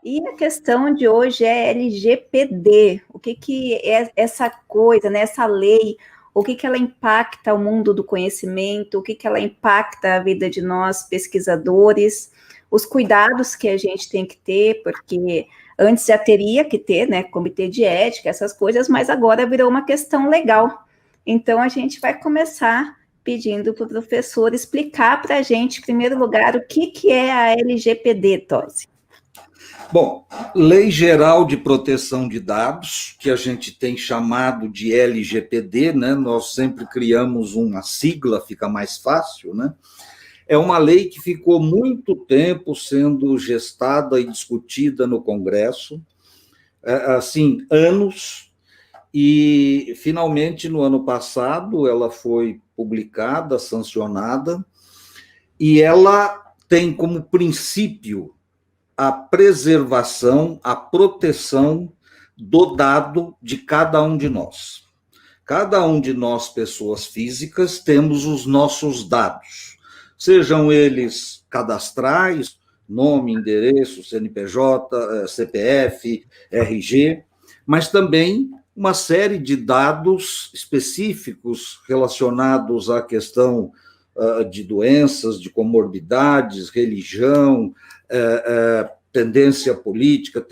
E a questão de hoje é LGPD. O que, que é essa coisa, né, essa lei? O que, que ela impacta o mundo do conhecimento? O que, que ela impacta a vida de nós, pesquisadores? Os cuidados que a gente tem que ter, porque antes já teria que ter, né, comitê de ética, essas coisas, mas agora virou uma questão legal. Então, a gente vai começar pedindo para o professor explicar para a gente, em primeiro lugar, o que, que é a LGPD, Tosi. Bom, Lei Geral de Proteção de Dados, que a gente tem chamado de LGPD, né? Nós sempre criamos uma sigla, fica mais fácil, né? É uma lei que ficou muito tempo sendo gestada e discutida no Congresso, assim, anos, e finalmente no ano passado ela foi publicada, sancionada, e ela tem como princípio a preservação, a proteção do dado de cada um de nós. Cada um de nós, pessoas físicas, temos os nossos dados, sejam eles cadastrais, nome, endereço, CNPJ, CPF, RG, mas também uma série de dados específicos relacionados à questão de doenças, de comorbidades, religião, tendência política.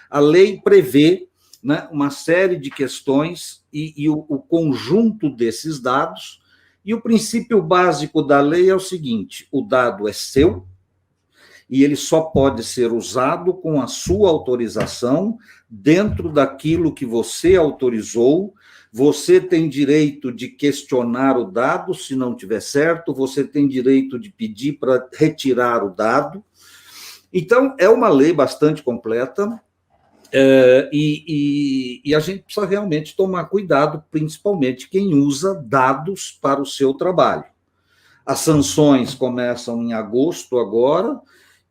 A lei prevê, né, uma série de questões e o conjunto desses dados, e o princípio básico da lei é o seguinte: o dado é seu e ele só pode ser usado com a sua autorização, dentro daquilo que você autorizou. Você tem direito de questionar o dado se não tiver certo, você tem direito de pedir para retirar o dado. Então, é uma lei bastante completa, e a gente precisa realmente tomar cuidado, principalmente quem usa dados para o seu trabalho. As sanções começam em agosto agora,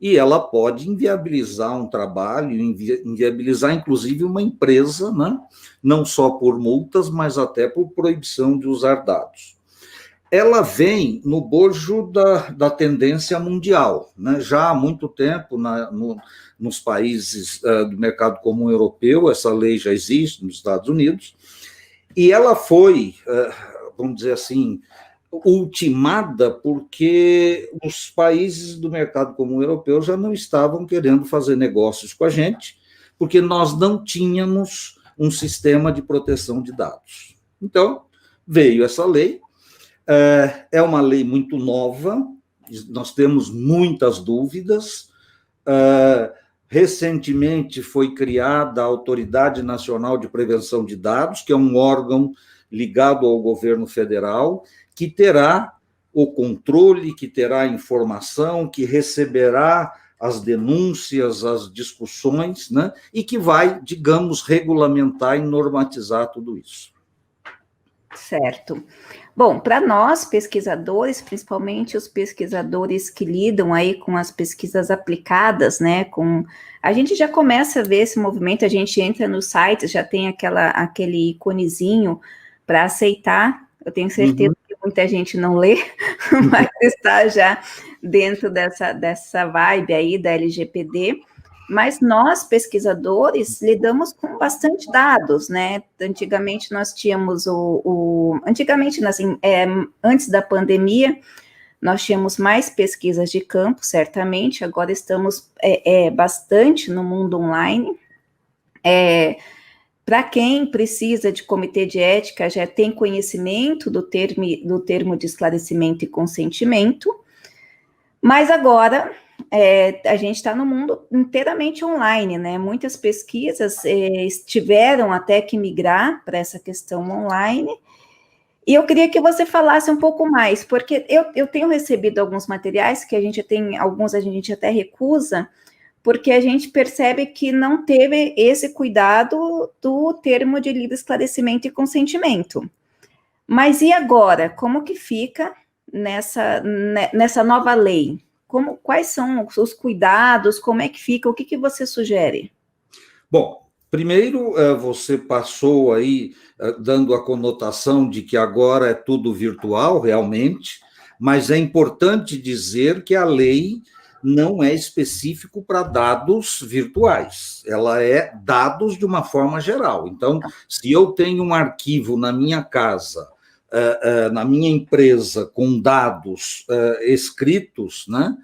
e ela pode inviabilizar um trabalho, inviabilizar inclusive uma empresa, né? Não só por multas, mas até por proibição de usar dados. Ela vem no bojo da tendência mundial, né? Já há muito tempo, nos países do mercado comum europeu, essa lei já existe, nos Estados Unidos, e ela foi, vamos dizer assim, ultimada porque os países do mercado comum europeu já não estavam querendo fazer negócios com a gente, porque nós não tínhamos um sistema de proteção de dados. Então, veio essa lei. É uma lei muito nova, nós temos muitas dúvidas. Recentemente foi criada a Autoridade Nacional de Prevenção de Dados, que é um órgão ligado ao governo federal, que terá o controle, que terá a informação, que receberá as denúncias, as discussões, né? E que vai, digamos, regulamentar e normatizar tudo isso. Certo. Bom, para nós, pesquisadores, principalmente os pesquisadores que lidam aí com as pesquisas aplicadas, né, a gente já começa a ver esse movimento, a gente entra no site, já tem aquele iconezinho para aceitar, eu tenho certeza que muita gente não lê, mas está já dentro dessa vibe aí da LGPD. Mas nós, pesquisadores, lidamos com bastante dados, né? Antigamente nós tínhamos antes da pandemia, nós tínhamos mais pesquisas de campo, certamente, agora estamos bastante no mundo online. Para quem precisa de comitê de ética, já tem conhecimento do termo de esclarecimento e consentimento, mas agora a gente está no mundo inteiramente online, né? Muitas pesquisas tiveram até que migrar para essa questão online, e eu queria que você falasse um pouco mais, porque eu tenho recebido alguns materiais que alguns a gente até recusa, porque a gente percebe que não teve esse cuidado do termo de livre esclarecimento e consentimento. Mas e agora? Como que fica nessa nova lei? Quais são os cuidados? Como é que fica? O que você sugere? Bom, primeiro, você passou aí dando a conotação de que agora é tudo virtual, realmente, mas é importante dizer que a lei não é específico para dados virtuais, ela é dados de uma forma geral. Então, se eu tenho um arquivo na minha casa, na minha empresa, com dados escritos, né?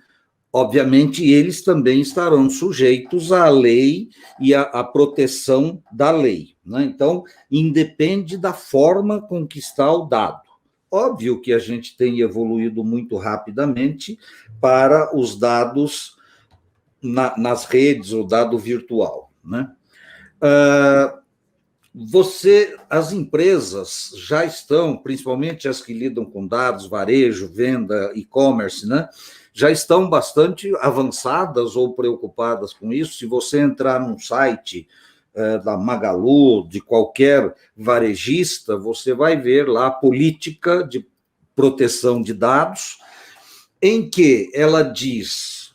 Obviamente, eles também estarão sujeitos à lei e à proteção da lei, né? Então, independe da forma com que está o dado. Óbvio que a gente tem evoluído muito rapidamente para os dados nas redes, o dado virtual, né? As empresas já estão, principalmente as que lidam com dados, varejo, venda, e-commerce, né? Já estão bastante avançadas ou preocupadas com isso. Se você entrar num site da Magalu, de qualquer varejista, você vai ver lá a política de proteção de dados, em que ela diz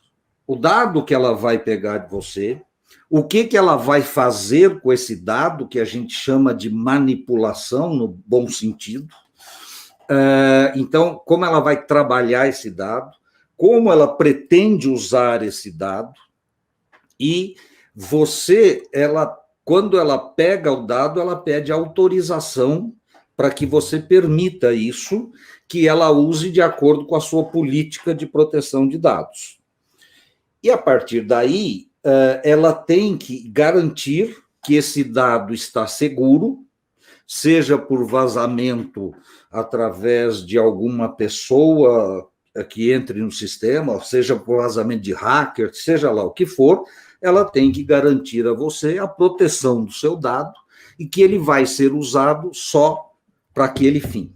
o dado que ela vai pegar de você, o que ela vai fazer com esse dado, que a gente chama de manipulação, no bom sentido. Então, como ela vai trabalhar esse dado, como ela pretende usar esse dado, e quando ela pega o dado, ela pede autorização para que você permita isso, que ela use de acordo com a sua política de proteção de dados. E, a partir daí, ela tem que garantir que esse dado está seguro, seja por vazamento através de alguma pessoa que entre no sistema, seja por vazamento de hacker, seja lá o que for, ela tem que garantir a você a proteção do seu dado e que ele vai ser usado só para aquele fim.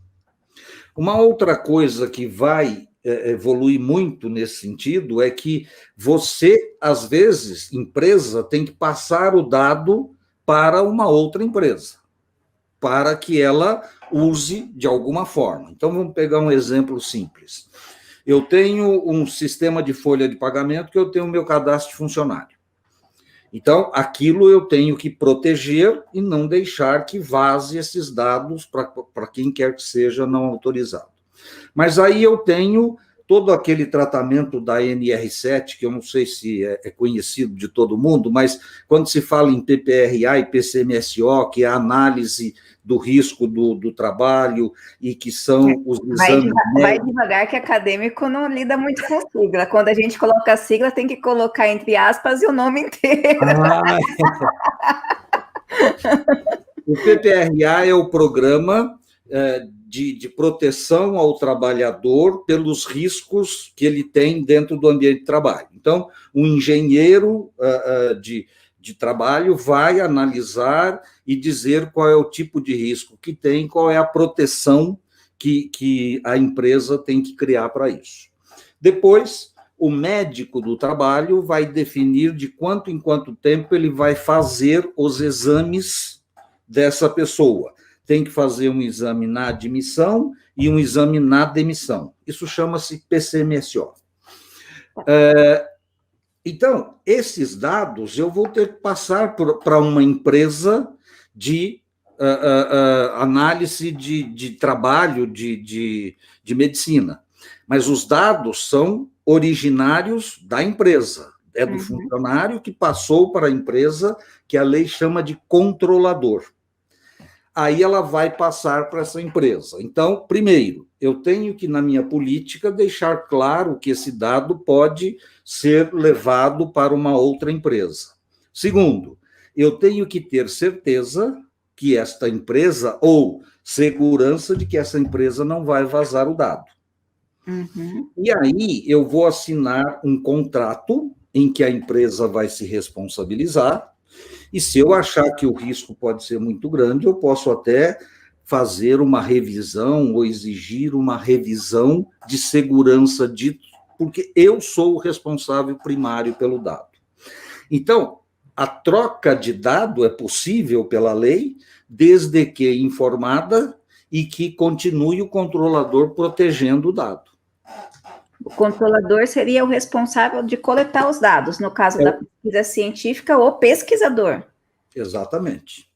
Uma outra coisa que vai evoluir muito nesse sentido é que você, às vezes, empresa, tem que passar o dado para uma outra empresa, para que ela use de alguma forma. Então, vamos pegar um exemplo simples. Eu tenho um sistema de folha de pagamento que eu tenho o meu cadastro de funcionário. Então, aquilo eu tenho que proteger e não deixar que vaze esses dados para quem quer que seja não autorizado. Mas aí eu tenho todo aquele tratamento da NR7, que eu não sei se é conhecido de todo mundo, mas quando se fala em PPRA e PCMSO, que é a análise do risco do trabalho e que são os exames... Vai devagar, que acadêmico não lida muito com sigla. Quando a gente coloca a sigla, tem que colocar entre aspas e o nome inteiro. O PPRA é o Programa de proteção ao trabalhador pelos riscos que ele tem dentro do ambiente de trabalho. Então, um engenheiro de trabalho vai analisar e dizer qual é o tipo de risco que tem, qual é a proteção que a empresa tem que criar para isso. Depois, o médico do trabalho vai definir de quanto em quanto tempo ele vai fazer os exames dessa pessoa. Tem que fazer um exame na admissão e um exame na demissão. Isso chama-se PCMSO. Então, esses dados eu vou ter que passar para uma empresa de análise de trabalho de medicina. Mas os dados são originários da empresa. É do funcionário que passou para a empresa, que a lei chama de controlador. Aí ela vai passar para essa empresa. Então, primeiro, eu tenho que, na minha política, deixar claro que esse dado pode ser levado para uma outra empresa. Segundo, eu tenho que ter certeza que esta empresa, ou segurança de que essa empresa não vai vazar o dado. E aí eu vou assinar um contrato em que a empresa vai se responsabilizar. E se eu achar que o risco pode ser muito grande, eu posso até fazer uma revisão ou exigir uma revisão de segurança dito, porque eu sou o responsável primário pelo dado. Então, a troca de dado é possível pela lei, desde que informada e que continue o controlador protegendo o dado. O controlador seria o responsável de coletar os dados, no caso da pesquisa científica, o pesquisador. Exatamente.